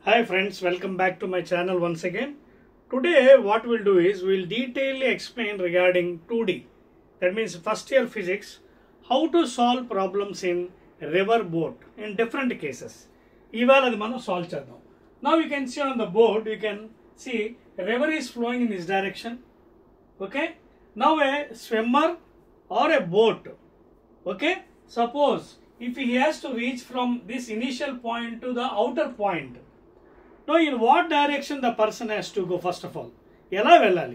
Hi friends, welcome back to my channel once again. Today what we'll do is we'll detailedly explain regarding 2D. That means first year physics, how to solve problems in river boat in different cases. ఇవాళ అది మనం solve చేద్దాం. Now you can see on the board, you can see river is flowing in this direction. Okay. Now a swimmer or a boat. Okay. Suppose if he has to reach from this initial point to the outer point. Now in what direction the person has to go first of all? ఎలా వెళ్ళాలి?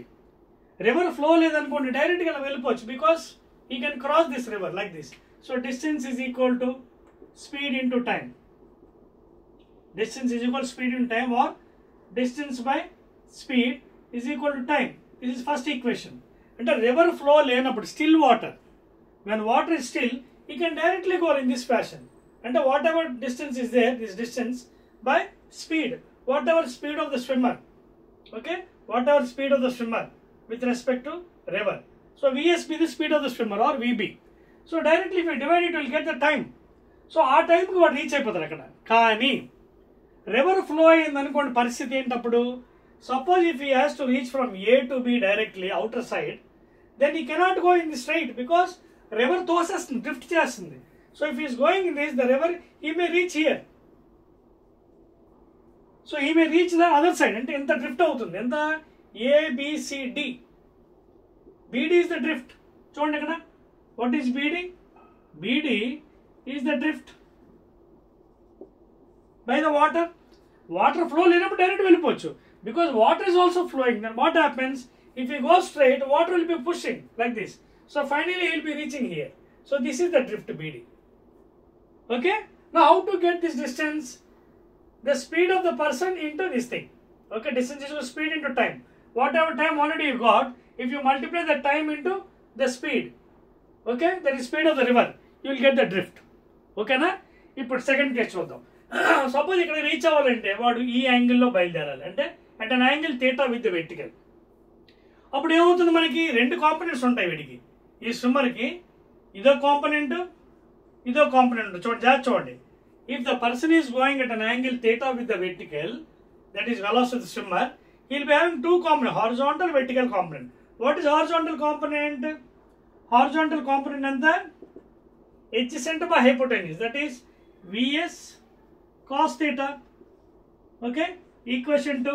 River flow లేదనుకోండి డైరెక్ట్గా అలా వెళ్ళిపోవచ్చు because he can cross this river like this. So distance is equal to speed into time. Distance is equal to speed into time or distance by speed is equal to time. This is first equation. అంటే river flow లేనప్పుడు still water. When water is still, he can directly go in this fashion. And whatever distance is there, this distance by speed. Whatever speed of the swimmer, okay, whatever speed of the swimmer with respect to river. So Vs be the speed of the swimmer or Vb. So directly if we divide it, we will get the time. So our time ku reach అయిపోతారు అక్కడ. కానీ river flow అయింది అనుకోండి పరిస్థితి ఏంటప్పుడు suppose if he has to reach from A to B directly outer side, then he cannot go in the straight because river తోసేస్తుంది drift చేస్తుంది. So if he is going in this, the river he may reach here. So he may reach the other side. అంటే ఎంత drift అవుతుంది ఎంత ABCD. BD is the drift. చూడండి ఇక్కడ what is BD? BD is the drift by the water. Water flow లేనప్పుడు direct వెళ్ళిపోవచ్చు because water is also flowing. Then what happens if he goes straight, water will be pushing like this. So finally he will be reaching here. So this is the drift BD. Okay. Now how to get this distance? The speed of the person into this thing. Okay, distance is equal to speed into time. Whatever time already you got, if you multiply the time into the speed, okay, that is speed of the river, you will get the drift. Okay na? ఇప్పుడు second case చూద్దాం. Suppose ఇక్కడ reach అవ్వాలంటే వాడు ఈ యాంగిల్లో బయలుదేరాలి అంటే at an angle theta with vertical. అప్పుడు ఏమవుతుంది మనకి రెండు కాంపోనెంట్స్ ఉంటాయి వీడికి. ఈ స్విమ్మర్కి ఇదో కాంపోనెంట్ చూడండి. If the person is going at an angle theta with the vertical, that is velocity of the swimmer, he will be having two components, horizontal, vertical component. What is horizontal component? Horizontal component and the adjacent by hypotenuse, that is Vs cos theta. Okay, equation 2.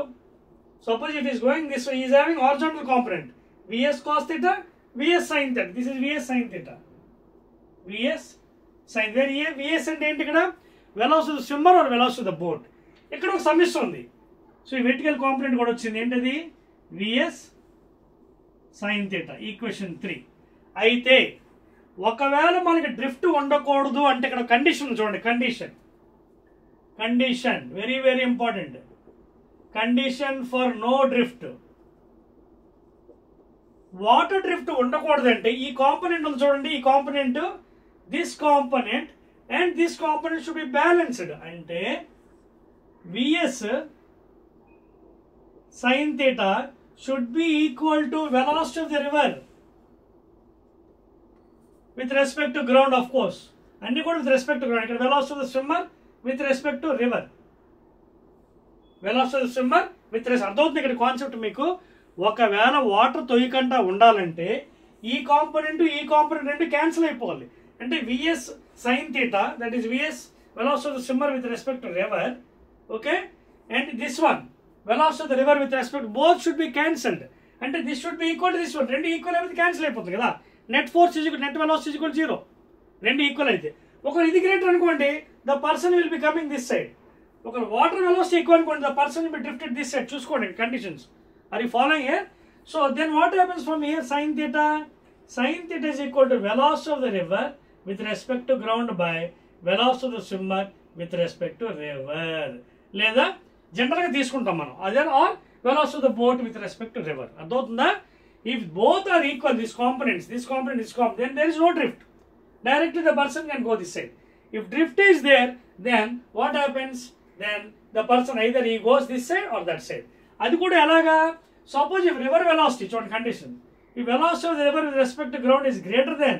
Suppose if he is going this way, he is having horizontal component Vs cos theta, Vs sin theta. This is Vs sin theta. Vs sin, where here Vs అంటే ఏంటి ఇక్కడ velocity of the swimmer or velocity of the boat. ఇక్కడ ఒక సమస్య ఉంది. So ఈ vertical component కూడా వచ్చింది ఏంటది Vs sin theta ఈక్వేషన్ 3. అయితే ఒకవేళ మనకి డ్రిఫ్ట్ ఉండకూడదు అంటే ఇక్కడ కండిషన్ చూడండి. Condition very very important. Condition for no drift. Water drift ఉండకూడదంటే ఈ కాంపోనెంట్ ఉంది చూడండి. ఈ component this component and this component should be balanced. అంటే Vs sin theta should be equal to velocity of the river with respect to ground, of course. అన్ని కూడా with respect to ground. ఇక్కడ velocity of the swimmer with respect to river. velocity of the swimmer with respect. అర్థమవుతుంది ఇక్కడ concept మీకు. ఒకవేళ water తొయ్యకుండా ఉండాలంటే ఈ component రెండు క్యాన్సిల్ అయిపోవాలి. అంటే Vs sin theta, that is Vs velocity of the swimmer with respect to river, okay, and this one velocity of the river with respect to both should be cancelled. అంటే this should be equal to this one. రెండు equal అయితే cancel అయిపోతుంది కదా. Net force is equal, net velocity is equal 0. రెండు equal అయితే ఒక ఇది greater అనుకోండి, the person will be coming this side. ఒక వాటర్ వెలాసిటీ ఎక్కువ అనుకోండి, the person will be drifted this side. చూసుకోండి conditions. Are you following here? So then what happens from here? sin theta is equal to velocity of the river with respect to ground by velocity of the swimmer with respect to river. లేదా జనరల్గా తీసుకుంటాం మనం అదే are velocity of the boat with respect to river. అర్థమవుతుందా? If both are equal, these components, then there is no drift. Directly the person can go this side. If drift is there, then what happens? Then the person either he goes this side or that side. అది కూడా ఎలాగా? Suppose if river velocity, చూడండి condition, if velocity of the river with respect to ground is greater than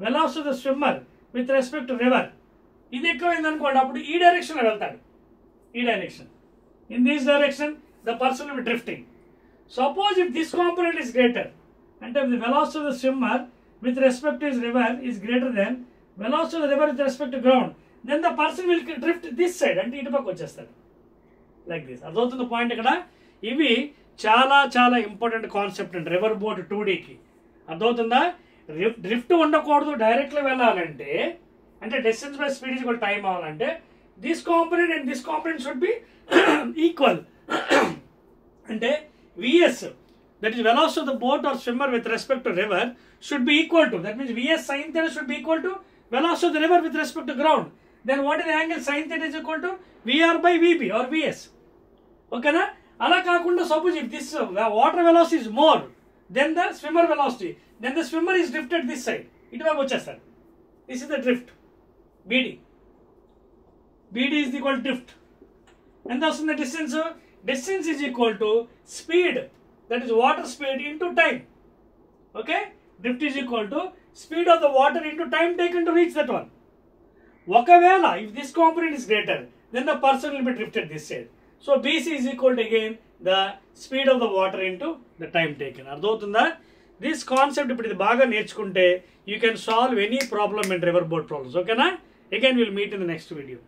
velocity of the swimmer with respect to river, ఇది ఎక్కువైంది అనుకోండి, అప్పుడు ఈ direction లో వెళ్తాడు. ఈ direction in this direction, the person will be drifting. Suppose if this component is greater, and if the velocity of the swimmer with respect to his river is greater than velocity of the river with respect to ground, then the person will drift this side and ఇటుపక్క వచ్చేస్తాడు. Like this. అర్థమవుతుంది point ఇక్కడ. ఇవి చాలా చాలా important concept అండి river boat 2Dకి. అర్థమవుతుందా? డ్రిఫ్ట్ ఉండకూడదు, డైరెక్ట్గా వెళ్ళాలంటే, అంటే distance by speed is equal time అవ్వాలంటే this component and this component should be equal. అంటే Vs, that is velocity of the boat or swimmer with respect to river, should be equal to, that means Vs sin theta should be equal to velocity of the river with respect to ground. Then what is the angle sin theta is equal to Vr by Vb or Vs. Okay na? Ala kaakunda suppose if this water velocity is more than the swimmer velocity, then the swimmer is drifted this side. Iటువైపు వచ్చేస్తాడు. This is the drift. Bd. Bd is equal to drift. ఎంత వస్తుంది distance? Distance is equal to speed, that is water speed into time. Okay? Drift is equal to speed of the water into time taken to reach that one. Okavela, if this component is greater, then the person will be drifted this side. So BC is equal to again the speed of the water into the time taken. అర్థమవుతుందా? This concept ఇప్పుడు ఇది బాగా నేర్చుకుంటే you can solve any problem in river boat problems. Okay na? Again we will meet in the next video.